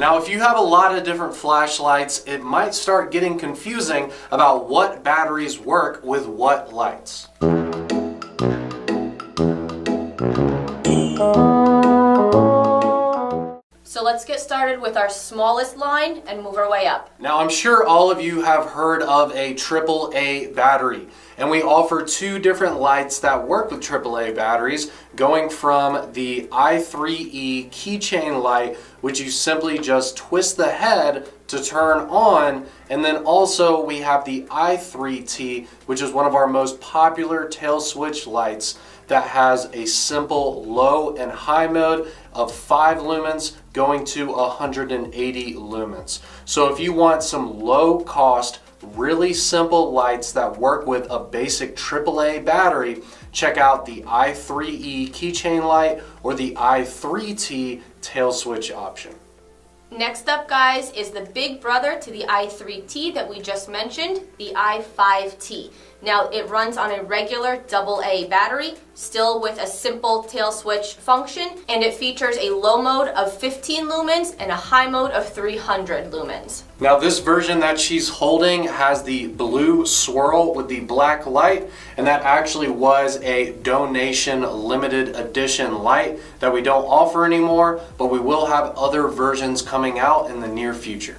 Now, if you have a lot of different flashlights, it might start getting confusing about what batteries work with what lights. So let's get started with our smallest line and move our way up. Now, I'm sure all of you have heard of a AAA battery, and we offer two different lights that work with AAA batteries, going from the i3E keychain light, which you simply just twist the head to turn on, and then also we have the i3T, which is one of our most popular tail switch lights that has a simple low and high mode of 5 lumens going to 180 lumens. So if you want some low cost, really simple lights that work with a basic AAA battery, check out the i3E keychain light or the i3T tail switch option. Next up, guys, is the big brother to the i3T that we just mentioned, the i5T. Now, it runs on a regular AA battery, still with a simple tail switch function, and it features a low mode of 15 lumens and a high mode of 300 lumens. Now, this version that she's holding has the blue swirl with the black light, and that actually was a donation limited edition light that we don't offer anymore, but we will have other versions coming out in the near future.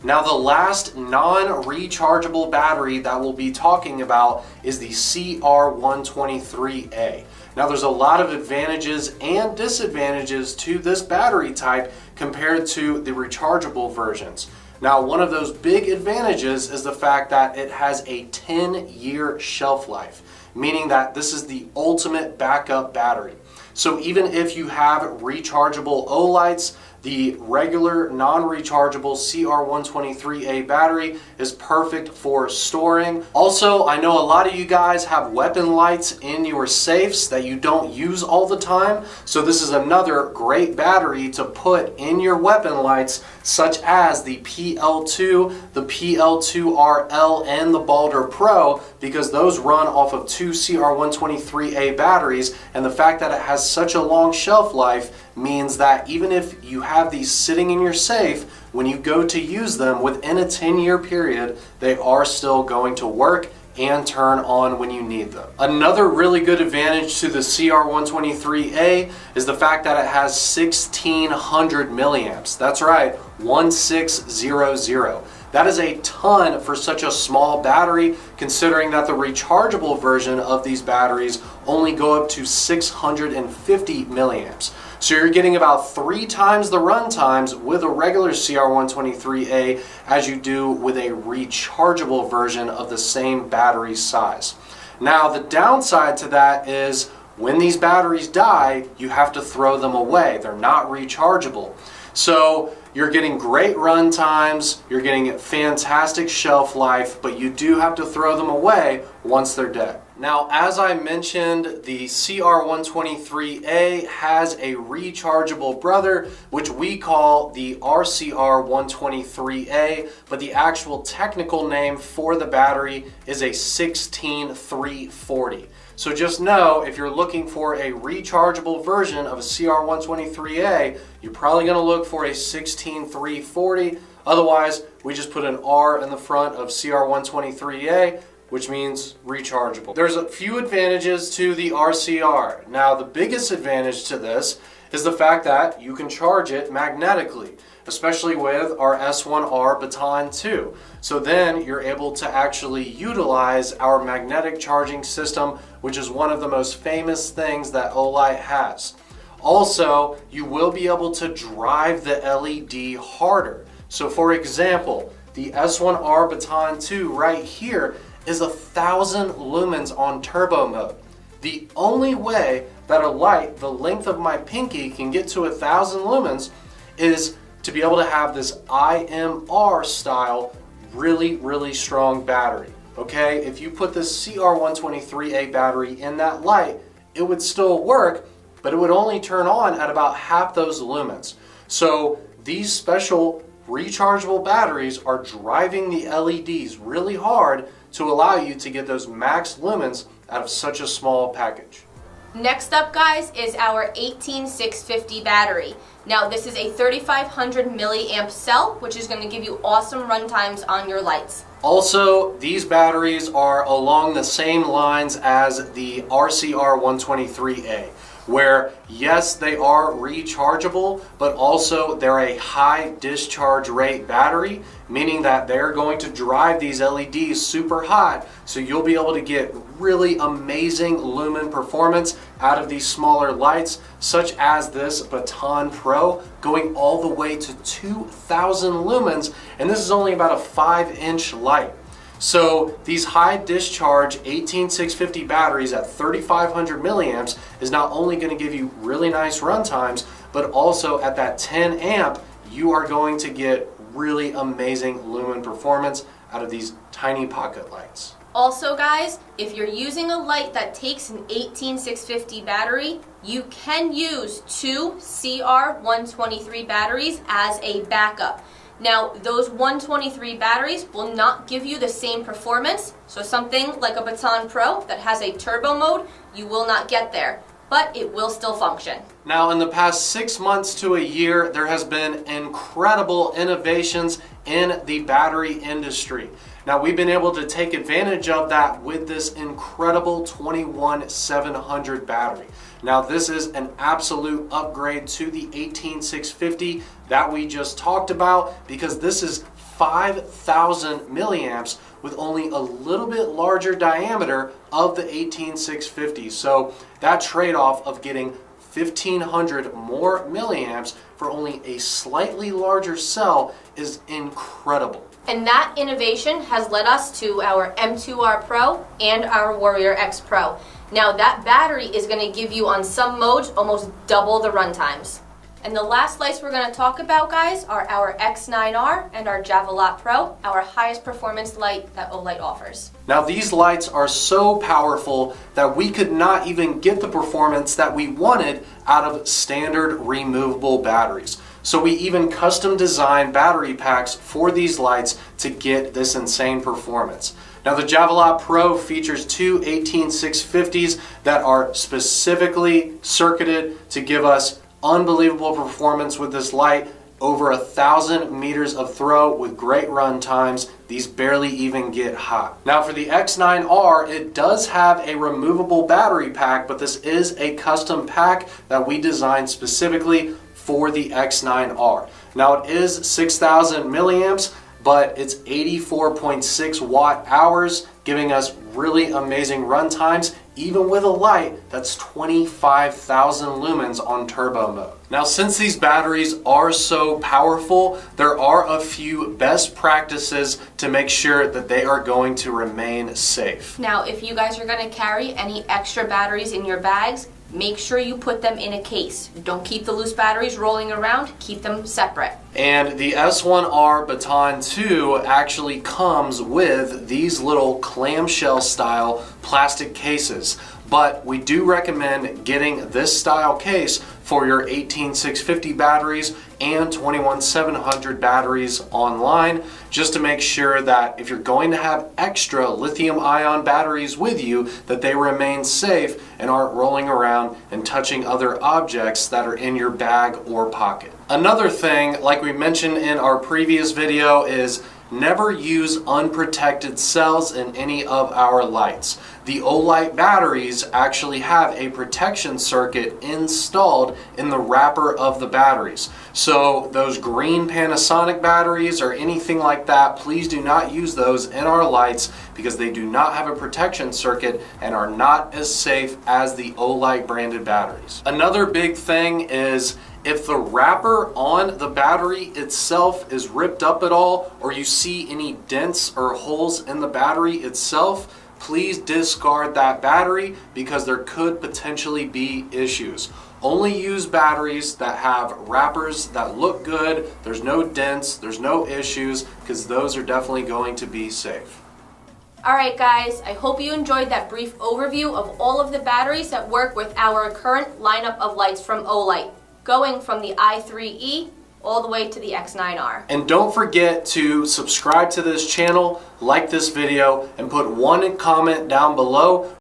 Now, the last non-rechargeable battery that we'll be talking about is the CR123A. Now, there's a lot of advantages and disadvantages to this battery type compared to the rechargeable versions. Now, one of those big advantages is the fact that it has a 10-year shelf life, meaning that this is the ultimate backup battery. So even if you have rechargeable Olights, the regular non-rechargeable CR123A battery is perfect for storing. Also, I know a lot of you guys have weapon lights in your safes that you don't use all the time, so this is another great battery to put in your weapon lights, such as the PL2, the PL2RL, and the Balder Pro, because those run off of two CR123A batteries, and the fact that it has such a long shelf life means that even if you have these sitting in your safe, when you go to use them within a 10-year period, they are still going to work and turn on when you need them. Another really good advantage to the CR123A is the fact that it has 1600 milliamps. That's right, 1600. That is a ton for such a small battery, considering that the rechargeable version of these batteries only go up to 650 milliamps. So you're getting about 3 times the run times with a regular CR123A as you do with a rechargeable version of the same battery size. Now, the downside to that is when these batteries die, you have to throw them away. They're not rechargeable. So you're getting great run times, you're getting fantastic shelf life, but you do have to throw them away once they're dead. Now, as I mentioned, the CR123A has a rechargeable brother, which we call the RCR123A, but the actual technical name for the battery is a 16340. So just know, if you're looking for a rechargeable version of a CR123A, you're probably going to look for a 16340. Otherwise, we just put an R in the front of CR123A, which means rechargeable. There's a few advantages to the RCR. Now, the biggest advantage to this is the fact that you can charge it magnetically, especially with our S1R Baton 2. So then you're able to actually utilize our magnetic charging system, which is one of the most famous things that Olight has. Also, you will be able to drive the LED harder. So for example, the S1R Baton 2 right here is 1000 lumens on turbo mode. The only way that a light the length of my pinky can get to 1000 lumens is to be able to have this IMR style really strong battery. Okay, if you put this CR123A battery in that light, it would still work, but it would only turn on at about half those lumens. So these special rechargeable batteries are driving the LEDs really hard to allow you to get those max lumens out of such a small package. Next up, guys, is our 18650 battery. Now, this is a 3500 milliamp cell, which is going to give you awesome run times on your lights. Also, these batteries are along the same lines as the RCR123A, where yes, they are rechargeable, but also they're a high discharge rate battery, meaning that they're going to drive these LEDs super hot, so you'll be able to get really amazing lumen performance out of these smaller lights, such as this Baton Pro, going all the way to 2000 lumens, and this is only about a 5-inch light. So these high discharge 18650 batteries at 3500 milliamps is not only going to give you really nice run times, but also at that 10 amp, you are going to get really amazing lumen performance out of these tiny pocket lights. Also, guys, if you're using a light that takes an 18650 battery, you can use two CR123 batteries as a backup. Now, those 123 batteries will not give you the same performance, so something like a Baton Pro that has a turbo mode, you will not get there, but it will still function. Now, in the past 6 months to a year, there has been incredible innovations in the battery industry. Now, we've been able to take advantage of that with this incredible 21700 battery. Now, this is an absolute upgrade to the 18650 that we just talked about, because this is 5000 milliamps with only a little bit larger diameter of the 18650. So that trade-off of getting 1500 more milliamps for only a slightly larger cell is incredible. And that innovation has led us to our M2R Pro and our Warrior X Pro. Now, that battery is going to give you, on some modes, almost double the run times. And the last lights we're going to talk about, guys, are our X9R and our Olight Pro, our highest performance light that Olight offers. Now, these lights are so powerful that we could not even get the performance that we wanted out of standard removable batteries. So we even custom designed battery packs for these lights to get this insane performance. Now, the Olight Pro features two 18650s that are specifically circuited to give us unbelievable performance with this light, over 1000 meters of throw with great run times. These barely even get hot. Now, for the X9R, it does have a removable battery pack, but this is a custom pack that we designed specifically for the X9R. Now, it is 6000 milliamps, but it's 84.6 watt hours, giving us really amazing run times, even with a light that's 25,000 lumens on turbo mode. Now, since these batteries are so powerful, there are a few best practices to make sure that they are going to remain safe. Now, if you guys are going to carry any extra batteries in your bags, make sure you put them in a case. Don't keep the loose batteries rolling around, keep them separate. And the S1R Baton 2 actually comes with these little clamshell style plastic cases. But we do recommend getting this style case for your 18650 batteries and 21700 batteries online, just to make sure that if you're going to have extra lithium ion batteries with you, that they remain safe and aren't rolling around and touching other objects that are in your bag or pocket. Another thing, like we mentioned in our previous video, is never use unprotected cells in any of our lights. The Olight batteries actually have a protection circuit installed in the wrapper of the batteries. So those green Panasonic batteries or anything like that, please do not use those in our lights, because they do not have a protection circuit and are not as safe as the Olight branded batteries. Another big thing is, if the wrapper on the battery itself is ripped up at all, or you see any dents or holes in the battery itself, please discard that battery, because there could potentially be issues. Only use batteries that have wrappers that look good, there's no dents, there's no issues, because those are definitely going to be safe. Alright guys, I hope you enjoyed that brief overview of all of the batteries that work with our current lineup of lights from Olight, going from the i3E all the way to the X9R. And don't forget to subscribe to this channel, like this video, and put one comment down below